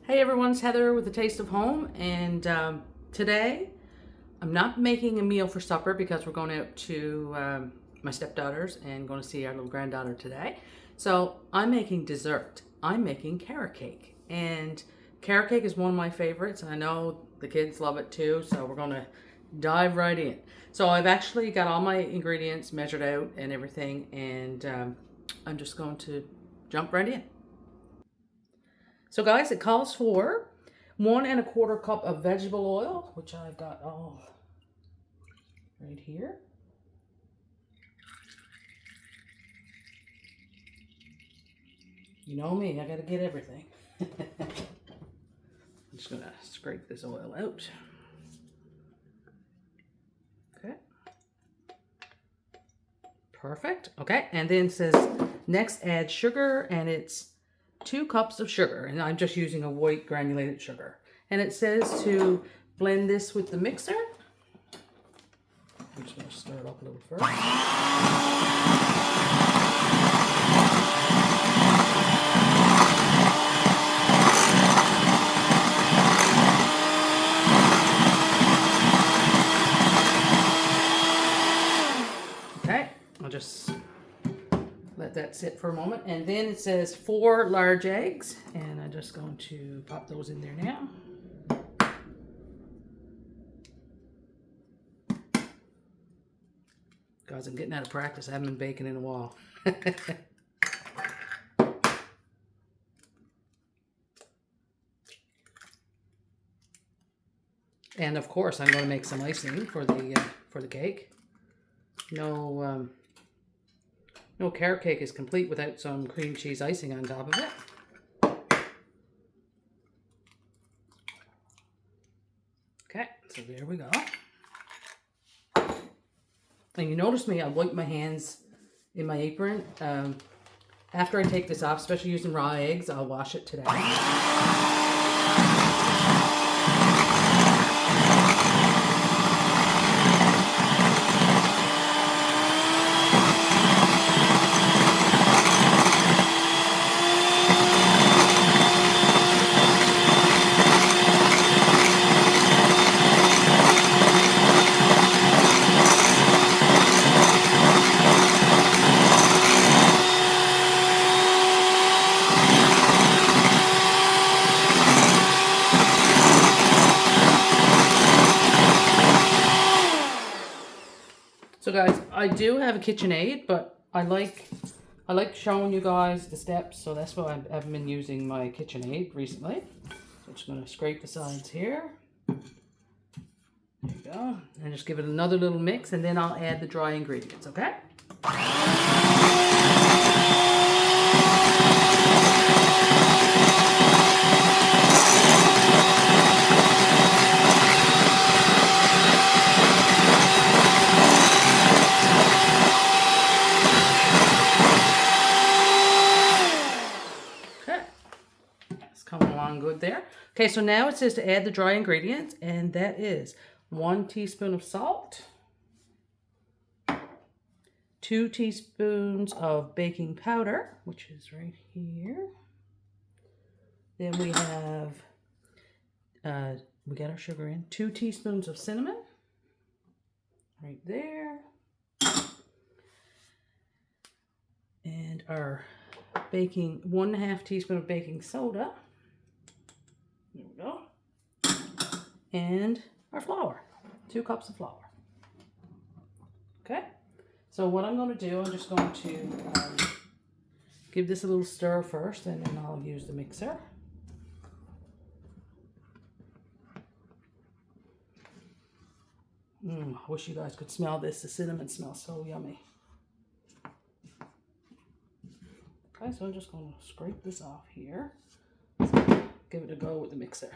Hey everyone, it's Heather with A Taste of Home, and today I'm not making a meal for supper because we're going out to my stepdaughters and going to see our little granddaughter today. So I'm making dessert. I'm making carrot cake, and carrot cake is one of my favorites, and I know the kids love it too, so we're going to dive right in. So I've actually got all my ingredients measured out and everything, and I'm just going to jump right in. So guys, it calls for 1¼ cup of vegetable oil, which I've got all right here. You know me, I gotta get everything. I'm just gonna scrape this oil out. Okay. Perfect. Okay, and then it says next add sugar, and it's 2 cups of sugar, and I'm just using a white granulated sugar. And it says to blend this with the mixer. I'm just going to stir it up a little first. Okay, I'll just let that sit for a moment, and then it says 4 large eggs, and I'm just going to pop those in there now. Guys, I'm getting out of practice. I haven't been baking in a while. And of course, I'm going to make some icing for the cake. No carrot cake is complete without some cream cheese icing on top of it. Okay, so there we go. And you notice me, I wipe my hands in my apron. After I take this off, especially using raw eggs, I'll wash it today. So guys, I do have a KitchenAid, but I like showing you guys the steps, so that's why I've been using my KitchenAid recently. So I'm just going to scrape the sides here. There you go. And just give it another little mix, and then I'll add the dry ingredients, okay? Coming along good there. Okay, so now it says to add the dry ingredients, and that is 1 teaspoon of salt, 2 teaspoons of baking powder, which is right here. Then we have, we got our sugar in, 2 teaspoons of cinnamon, right there. And our 1½ teaspoon of baking soda. There we go. And our flour, 2 cups of flour. Okay, so what I'm going to do, I'm just going to give this a little stir first, and then I'll use the mixer. I wish you guys could smell this. The cinnamon smells so yummy. Okay, so I'm just going to scrape this off here. Give it a go with the mixer.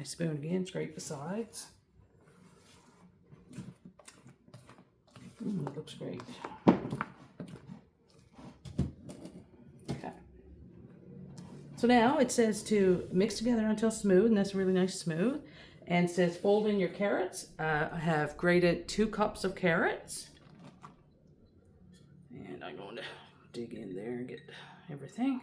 spoon again, scrape the sides. It looks great. Okay. So now it says to mix together until smooth, and that's really nice smooth. And it says fold in your carrots. I have grated 2 cups of carrots. And I'm going to dig in there and get everything.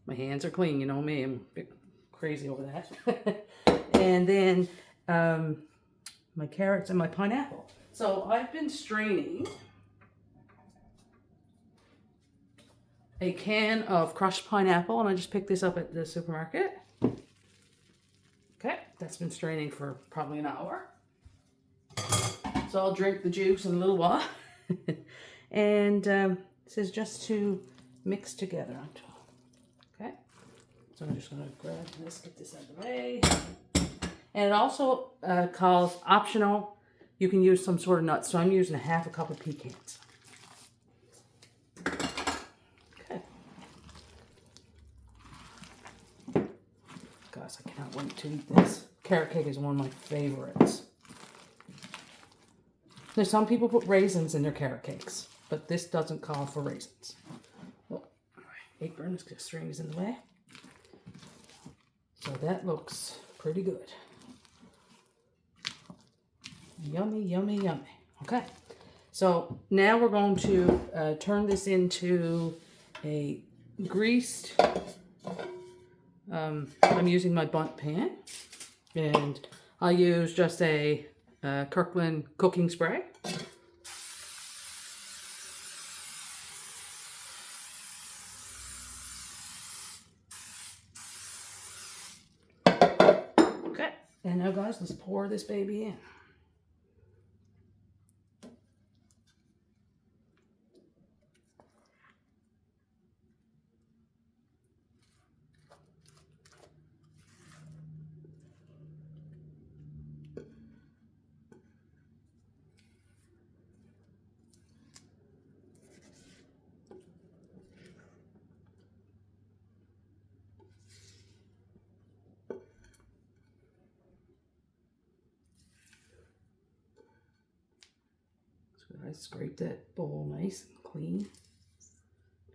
My hands are clean, you know me, I'm a bit crazy over that. And then my carrots and my pineapple. So I've been straining a can of crushed pineapple, and I just picked this up at the supermarket. Okay, that's been straining for probably an hour. So I'll drink the juice in a little while. And it says just to mix together. Okay, so I'm just going to grab this, get this out of the way. And it also calls optional. You can use some sort of nuts. So I'm using 1/2 cup of pecans. Okay. Guys, I cannot wait to eat this. Carrot cake is one of my favorites. Now, some people put raisins in their carrot cakes, but this doesn't call for raisins. Oh, my apron is strings in the way. So that looks pretty good. Yummy, yummy, yummy. Okay, so now we're going to turn this into a greased, I'm using my bundt pan, and I use just a Kirkland cooking spray. Okay, and now guys, let's pour this baby in. I scrape that bowl nice and clean.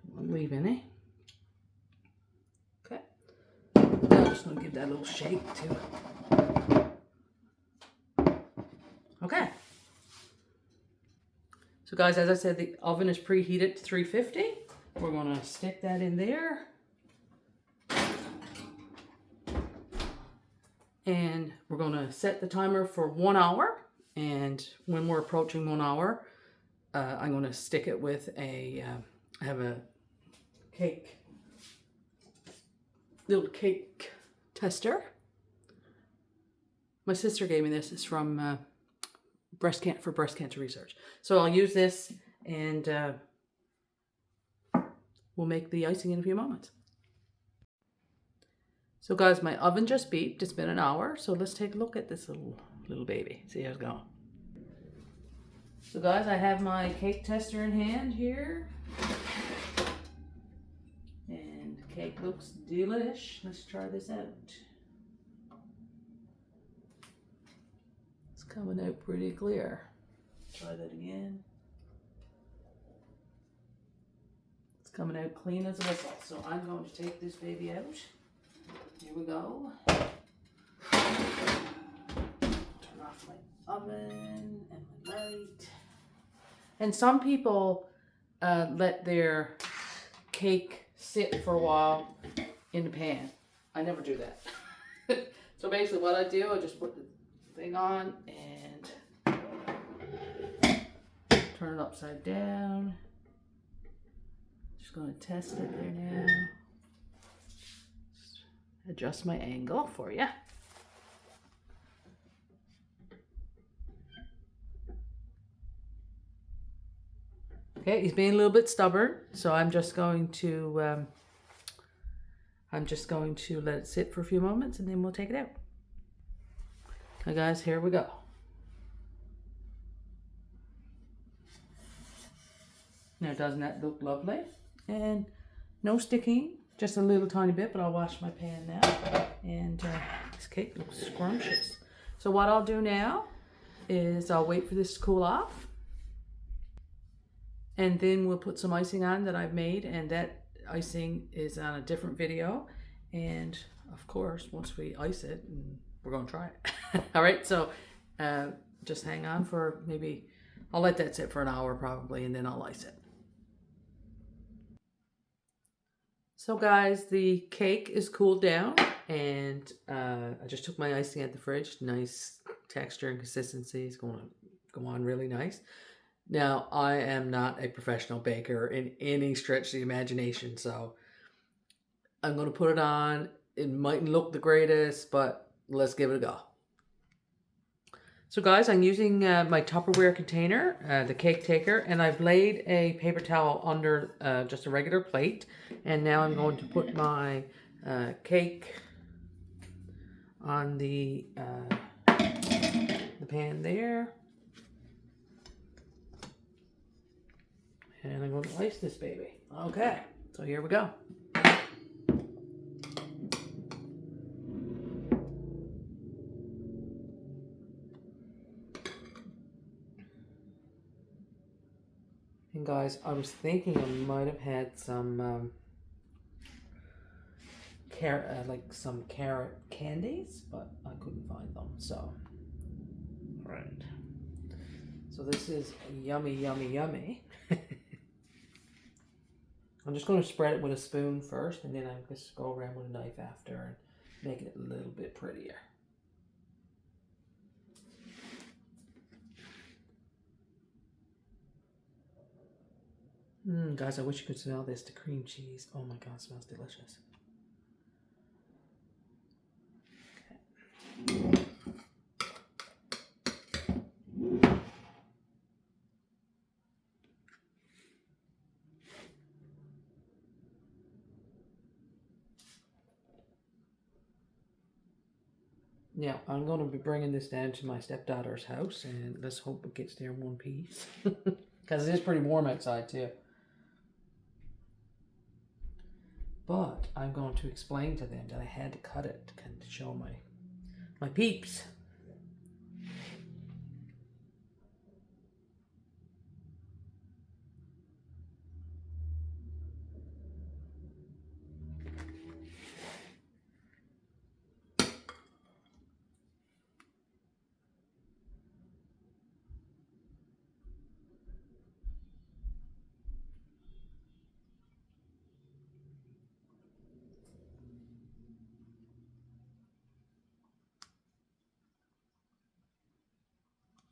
Don't want to leave any. Okay. Now I'm just going to give that a little shake too. Okay. So guys, as I said, the oven is preheated to 350. We're going to stick that in there. And we're going to set the timer for 1 hour. And when we're approaching 1 hour, I'm going to stick it with I have a little cake tester. My sister gave me this. It's from breast cancer research. So I'll use this, and we'll make the icing in a few moments. So guys, my oven just beeped. It's been an hour. So let's take a look at this little baby. See how it's going. So guys, I have my cake tester in hand here. And the cake looks delish. Let's try this out. It's coming out pretty clear. Try that again. It's coming out clean as a whistle. So I'm going to take this baby out. Here we go. Turn off my oven and my light. And some people let their cake sit for a while in the pan. I never do that. So basically what I do, I just put the thing on and turn it upside down. Just going to test it there now. Just adjust my angle for you. Okay, he's being a little bit stubborn, so I'm just going to let it sit for a few moments, and then we'll take it out. Okay, guys, here we go. Now, doesn't that look lovely? And no sticking Just a little tiny bit, but I'll wash my pan now. And this cake looks scrumptious. So what I'll do now is I'll wait for this to cool off. And then we'll put some icing on that I've made, and that icing is on a different video. And of course, once we ice it, we're gonna try it. All right, so just hang on for maybe, I'll let that sit for an hour probably, and then I'll ice it. So guys, the cake is cooled down, and I just took my icing out the fridge. Nice texture and consistency. It's going to go on really nice. Now, I am not a professional baker in any stretch of the imagination, so I'm going to put it on. It mightn't look the greatest, but let's give it a go. So guys, I'm using my Tupperware container, the cake taker, and I've laid a paper towel under just a regular plate. And now I'm going to put my cake on the pan there. And I'm going to ice this baby. Okay, so here we go. And guys, I was thinking I might have had some carrot candies, but I couldn't find them. So, right. So this is yummy, yummy, yummy. I'm just going to spread it with a spoon first, and then I'm just go around with a knife after and make it a little bit prettier. Guys, I wish you could smell this, the cream cheese. Oh my God, it smells delicious. Okay. Now, I'm going to be bringing this down to my stepdaughter's house, and let's hope it gets there in one piece. Because it is pretty warm outside, too. But I'm going to explain to them that I had to cut it to show my peeps.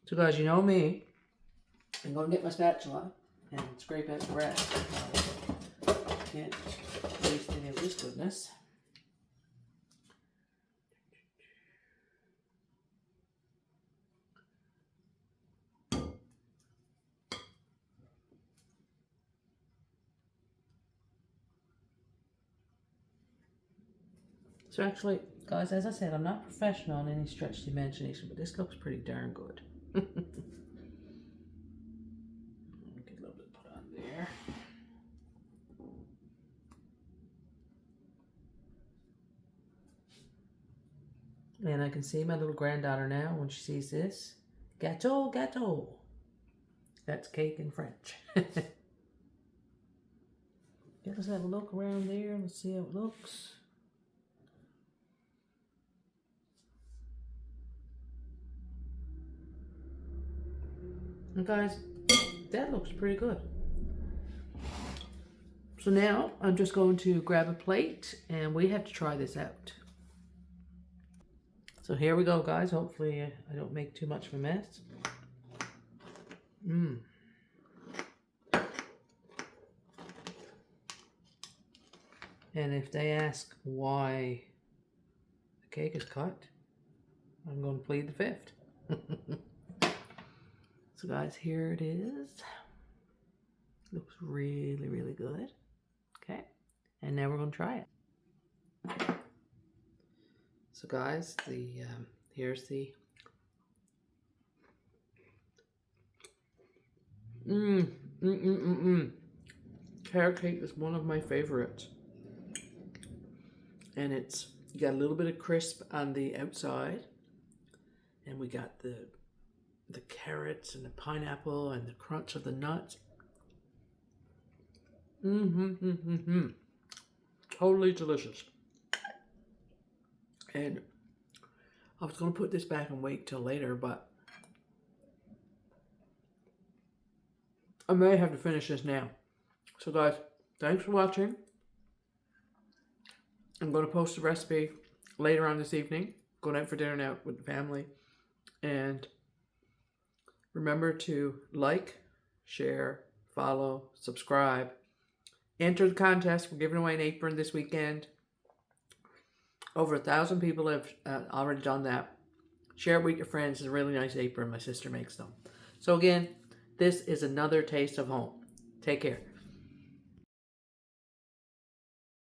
So guys, you know me. I'm going to get my spatula and scrape out the rest. Can't waste any of this goodness. So actually, guys, as I said, I'm not professional in any stretch of the imagination, but this looks pretty darn good. Get a little bit put on there. And I can see my little granddaughter now when she sees this. Gâteau, gâteau. That's cake in French. Let's have a look around there. Let's see how it looks. And guys, that looks pretty good. So now I'm just going to grab a plate and we have to try this out. So here we go, guys. Hopefully I don't make too much of a mess. And if they ask why the cake is cut, I'm going to plead the fifth. So guys, here it is. Looks really, really good. Okay, and now we're going to try it. So guys, here's the carrot cake is one of my favorites. And you got a little bit of crisp on the outside. And we got the carrots and the pineapple and the crunch of the nuts. Totally delicious. And I was going to put this back and wait till later, but I may have to finish this now. So guys, thanks for watching. I'm going to post the recipe later on this evening. Going out for dinner now with the family. And remember to like, share, follow, subscribe. Enter the contest. We're giving away an apron this weekend. Over 1,000 people have already done that. Share it with your friends. It's a really nice apron. My sister makes them. So again, this is another taste of home. Take care.